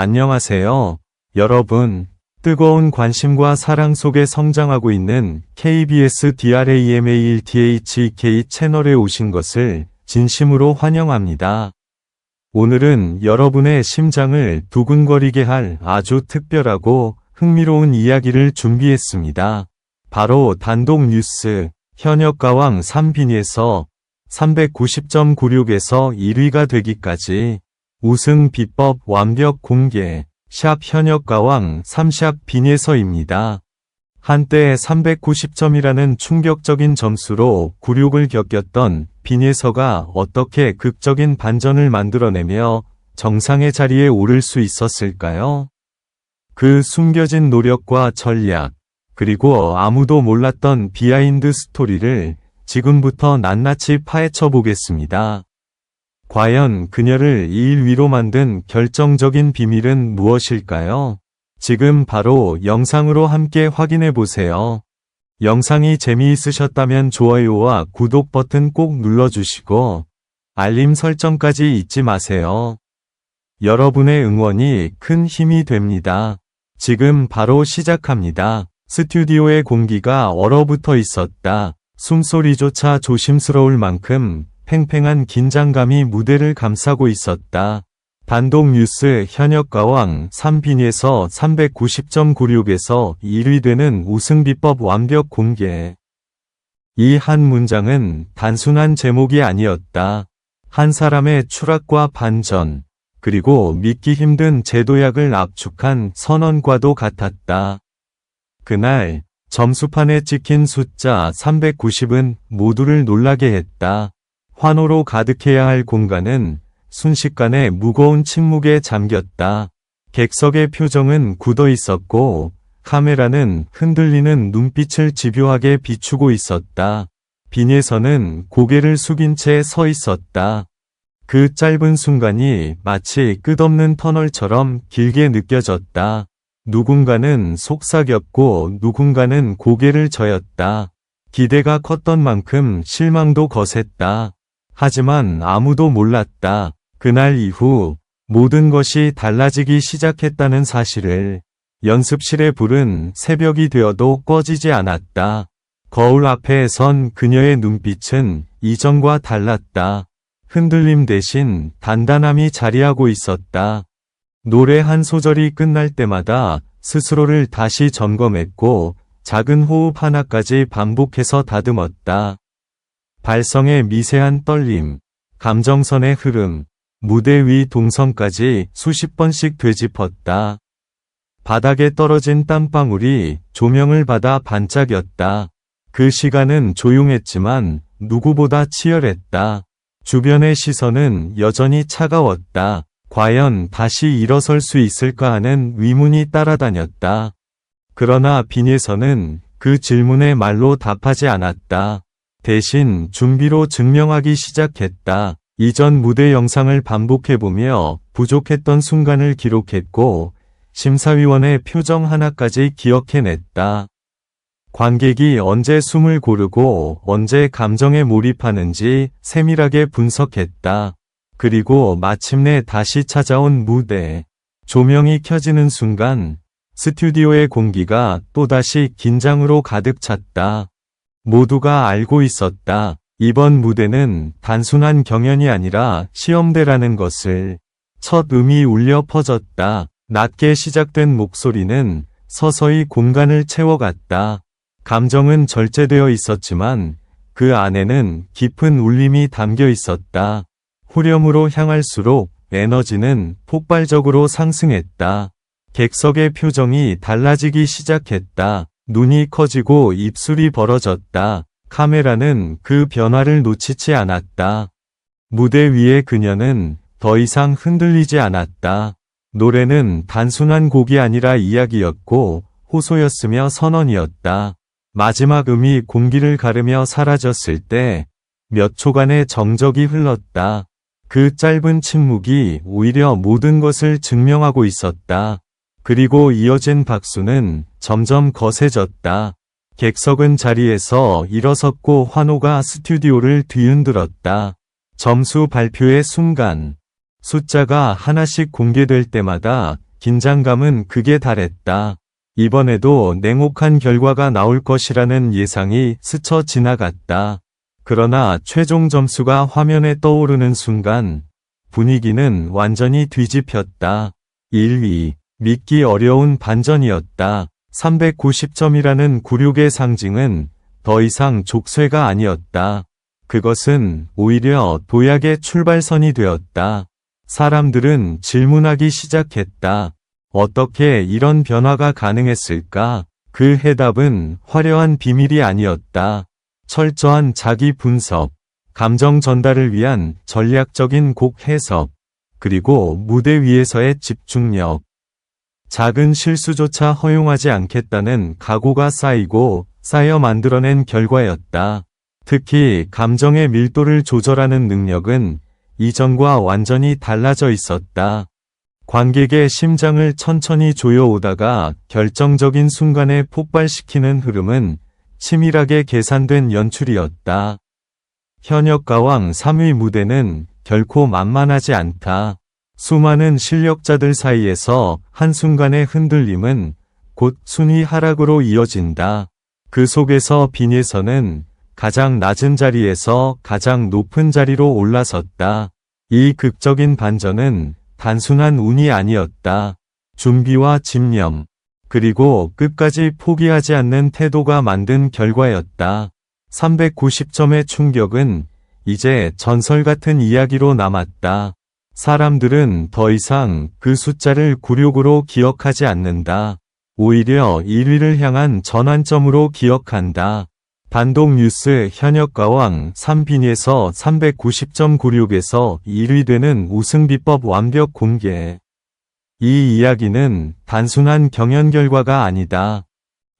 안녕하세요, 여러분. 뜨거운 관심과 사랑 속에 성장하고 있는 KBS DRAMA1THK 채널에 오신 것을 진심으로 환영합니다. 오늘은 여러분의 심장을 두근거리게 할 아주 특별하고 흥미로운 이야기를 준비했습니다. 바로 단독 뉴스, 현역가왕 3빈에서 390.96에서 1위가 되기까지 우승 비법 완벽 공개, 샵 현역가왕 3샵 빈에서입니다. 한때 390점이라는 충격적인 점수로 굴욕을 겪었던 빈에서가 어떻게 극적인 반전을 만들어내며 정상의 자리에 오를 수 있었을까요? 그 숨겨진 노력과 전략, 그리고 아무도 몰랐던 비하인드 스토리를 지금부터 낱낱이 파헤쳐 보겠습니다. 과연 그녀를 1위로 만든 결정적인 비밀은 무엇일까요? 지금 바로 영상으로 함께 확인해 보세요. 영상이 재미있으셨다면 좋아요와 구독 버튼 꼭 눌러주시고 알림 설정까지 잊지 마세요. 여러분의 응원이 큰 힘이 됩니다. 지금 바로 시작합니다. 스튜디오의 공기가 얼어붙어 있었다. 숨소리조차 조심스러울 만큼 팽팽한 긴장감이 무대를 감싸고 있었다. 단독 뉴스 현역가왕 3빈에서 390.96에서 1위 되는 우승 비법 완벽 공개. 이 한 문장은 단순한 제목이 아니었다. 한 사람의 추락과 반전, 그리고 믿기 힘든 제도약을 압축한 선언과도 같았다. 그날 점수판에 찍힌 숫자 390은 모두를 놀라게 했다. 환호로 가득해야 할 공간은 순식간에 무거운 침묵에 잠겼다. 객석의 표정은 굳어 있었고 카메라는 흔들리는 눈빛을 집요하게 비추고 있었다. 빈에서는 고개를 숙인 채 서 있었다. 그 짧은 순간이 마치 끝없는 터널처럼 길게 느껴졌다. 누군가는 속삭였고 누군가는 고개를 저었다. 기대가 컸던 만큼 실망도 거셌다. 하지만 아무도 몰랐다. 그날 이후 모든 것이 달라지기 시작했다는 사실을. 연습실의 불은 새벽이 되어도 꺼지지 않았다. 거울 앞에 선 그녀의 눈빛은 이전과 달랐다. 흔들림 대신 단단함이 자리하고 있었다. 노래 한 소절이 끝날 때마다 스스로를 다시 점검했고 작은 호흡 하나까지 반복해서 다듬었다. 발성의 미세한 떨림, 감정선의 흐름, 무대 위 동선까지 수십 번씩 되짚었다. 바닥에 떨어진 땀방울이 조명을 받아 반짝였다. 그 시간은 조용했지만 누구보다 치열했다. 주변의 시선은 여전히 차가웠다. 과연 다시 일어설 수 있을까 하는 의문이 따라다녔다. 그러나 빈에서는 그 질문에 말로 답하지 않았다. 대신 준비로 증명하기 시작했다. 이전 무대 영상을 반복해보며 부족했던 순간을 기록했고 심사위원의 표정 하나까지 기억해냈다. 관객이 언제 숨을 고르고 언제 감정에 몰입하는지 세밀하게 분석했다. 그리고 마침내 다시 찾아온 무대. 조명이 켜지는 순간 스튜디오의 공기가 또다시 긴장으로 가득 찼다. 모두가 알고 있었다. 이번 무대는 단순한 경연이 아니라 시험대라는 것을. 첫 음이 울려 퍼졌다. 낮게 시작된 목소리는 서서히 공간을 채워갔다. 감정은 절제되어 있었지만 그 안에는 깊은 울림이 담겨 있었다. 후렴으로 향할수록 에너지는 폭발적으로 상승했다. 객석의 표정이 달라지기 시작했다. 눈이 커지고 입술이 벌어졌다. 카메라는 그 변화를 놓치지 않았다. 무대 위의 그녀는 더 이상 흔들리지 않았다. 노래는 단순한 곡이 아니라 이야기였고 호소였으며 선언이었다. 마지막 음이 공기를 가르며 사라졌을 때 몇 초간의 정적이 흘렀다. 그 짧은 침묵이 오히려 모든 것을 증명하고 있었다. 그리고 이어진 박수는 점점 거세졌다. 객석은 자리에서 일어섰고 환호가 스튜디오를 뒤흔들었다. 점수 발표의 순간, 숫자가 하나씩 공개될 때마다 긴장감은 극에 달했다. 이번에도 냉혹한 결과가 나올 것이라는 예상이 스쳐 지나갔다. 그러나 최종 점수가 화면에 떠오르는 순간 분위기는 완전히 뒤집혔다. 1위, 믿기 어려운 반전이었다. 390점이라는 굴욕의 상징은 더 이상 족쇄가 아니었다. 그것은 오히려 도약의 출발선이 되었다. 사람들은 질문하기 시작했다. 어떻게 이런 변화가 가능했을까? 그 해답은 화려한 비밀이 아니었다. 철저한 자기 분석, 감정 전달을 위한 전략적인 곡 해석, 그리고 무대 위에서의 집중력. 작은 실수조차 허용하지 않겠다는 각오가 쌓여 만들어낸 결과였다. 특히 감정의 밀도를 조절하는 능력은 이전과 완전히 달라져 있었다. 관객의 심장을 천천히 조여오다가 결정적인 순간에 폭발시키는 흐름은 치밀하게 계산된 연출이었다. 현역가왕 3위 무대는 결코 만만하지 않다. 수많은 실력자들 사이에서 한순간의 흔들림은 곧 순위 하락으로 이어진다. 그 속에서 빈예선은 가장 낮은 자리에서 가장 높은 자리로 올라섰다. 이 극적인 반전은 단순한 운이 아니었다. 준비와 집념, 그리고 끝까지 포기하지 않는 태도가 만든 결과였다. 390점의 충격은 이제 전설 같은 이야기로 남았다. 사람들은 더 이상 그 숫자를 굴욕으로 기억하지 않는다. 오히려 1위를 향한 전환점으로 기억한다. 단독 뉴스 현역가왕 3빈에서 390점 굴욕에서 1위 되는 우승 비법 완벽 공개. 이 이야기는 단순한 경연 결과가 아니다.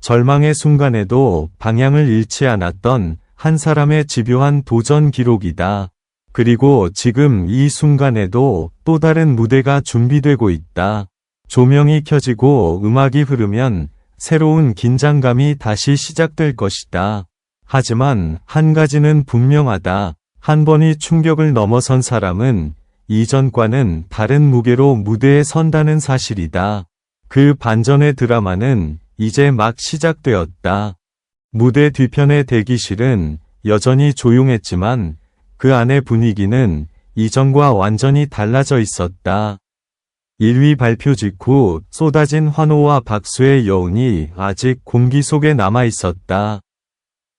절망의 순간에도 방향을 잃지 않았던 한 사람의 집요한 도전 기록이다. 그리고 지금 이 순간에도 또 다른 무대가 준비되고 있다. 조명이 켜지고 음악이 흐르면 새로운 긴장감이 다시 시작될 것이다. 하지만 한 가지는 분명하다. 한 번이 충격을 넘어선 사람은 이전과는 다른 무게로 무대에 선다는 사실이다. 그 반전의 드라마는 이제 막 시작되었다. 무대 뒤편의 대기실은 여전히 조용했지만 그 안의 분위기는 이전과 완전히 달라져 있었다. 1위 발표 직후 쏟아진 환호와 박수의 여운이 아직 공기 속에 남아 있었다.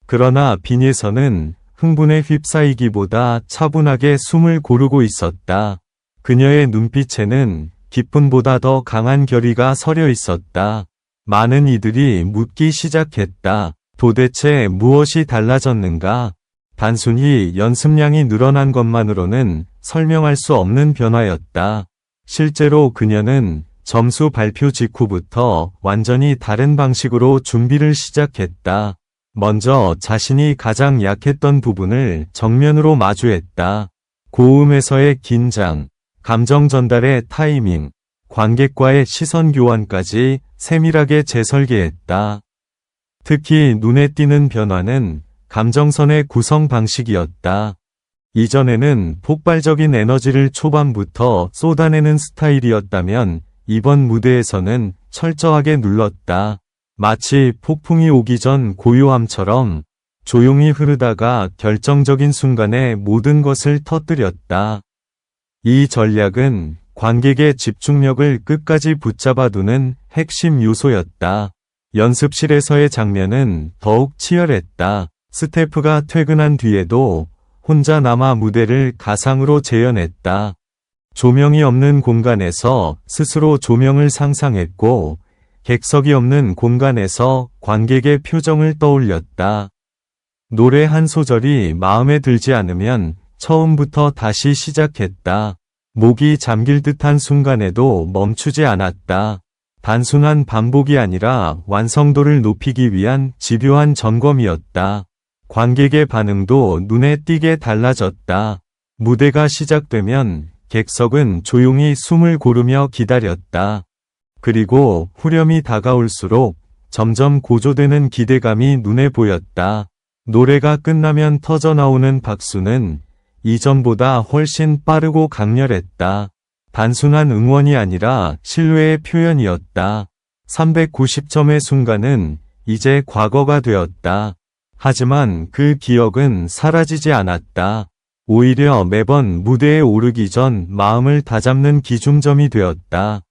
그러나 빈예선은 흥분에 휩싸이기보다 차분하게 숨을 고르고 있었다. 그녀의 눈빛에는 기쁨보다 더 강한 결의가 서려 있었다. 많은 이들이 묻기 시작했다. 도대체 무엇이 달라졌는가? 단순히 연습량이 늘어난 것만으로는 설명할 수 없는 변화였다. 실제로 그녀는 점수 발표 직후부터 완전히 다른 방식으로 준비를 시작했다. 먼저 자신이 가장 약했던 부분을 정면으로 마주했다. 고음에서의 긴장, 감정 전달의 타이밍, 관객과의 시선 교환까지 세밀하게 재설계했다. 특히 눈에 띄는 변화는 감정선의 구성 방식이었다. 이전에는 폭발적인 에너지를 초반부터 쏟아내는 스타일이었다면 이번 무대에서는 철저하게 눌렀다. 마치 폭풍이 오기 전 고요함처럼 조용히 흐르다가 결정적인 순간에 모든 것을 터뜨렸다. 이 전략은 관객의 집중력을 끝까지 붙잡아두는 핵심 요소였다. 연습실에서의 장면은 더욱 치열했다. 스태프가 퇴근한 뒤에도 혼자 남아 무대를 가상으로 재현했다. 조명이 없는 공간에서 스스로 조명을 상상했고, 객석이 없는 공간에서 관객의 표정을 떠올렸다. 노래 한 소절이 마음에 들지 않으면 처음부터 다시 시작했다. 목이 잠길 듯한 순간에도 멈추지 않았다. 단순한 반복이 아니라 완성도를 높이기 위한 집요한 점검이었다. 관객의 반응도 눈에 띄게 달라졌다. 무대가 시작되면 객석은 조용히 숨을 고르며 기다렸다. 그리고 후렴이 다가올수록 점점 고조되는 기대감이 눈에 보였다. 노래가 끝나면 터져나오는 박수는 이전보다 훨씬 빠르고 강렬했다. 단순한 응원이 아니라 신뢰의 표현이었다. 390점의 순간은 이제 과거가 되었다. 하지만 그 기억은 사라지지 않았다. 오히려 매번 무대에 오르기 전 마음을 다잡는 기준점이 되었다.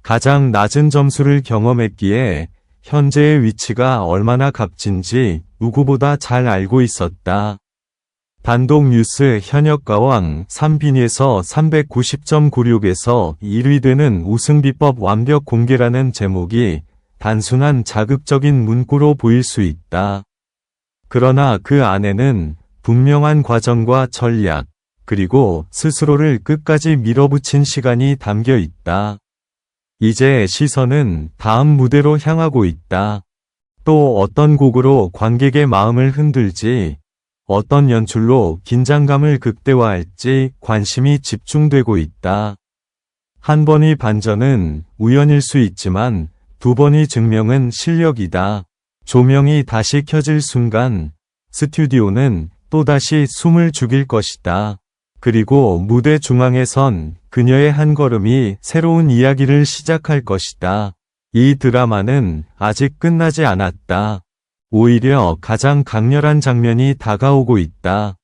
가장 낮은 점수를 경험했기에 현재의 위치가 얼마나 값진지 누구보다 잘 알고 있었다. 단독 뉴스 현역가왕 3빈에서 390.96에서 1위 되는 우승 비법 완벽 공개라는 제목이 단순한 자극적인 문구로 보일 수 있다. 그러나 그 안에는 분명한 과정과 전략, 그리고 스스로를 끝까지 밀어붙인 시간이 담겨 있다. 이제 시선은 다음 무대로 향하고 있다. 또 어떤 곡으로 관객의 마음을 흔들지, 어떤 연출로 긴장감을 극대화할지 관심이 집중되고 있다. 한 번의 반전은 우연일 수 있지만 두 번의 증명은 실력이다. 조명이 다시 켜질 순간 스튜디오는 또다시 숨을 죽일 것이다. 그리고 무대 중앙에 선 그녀의 한 걸음이 새로운 이야기를 시작할 것이다. 이 드라마는 아직 끝나지 않았다. 오히려 가장 강렬한 장면이 다가오고 있다.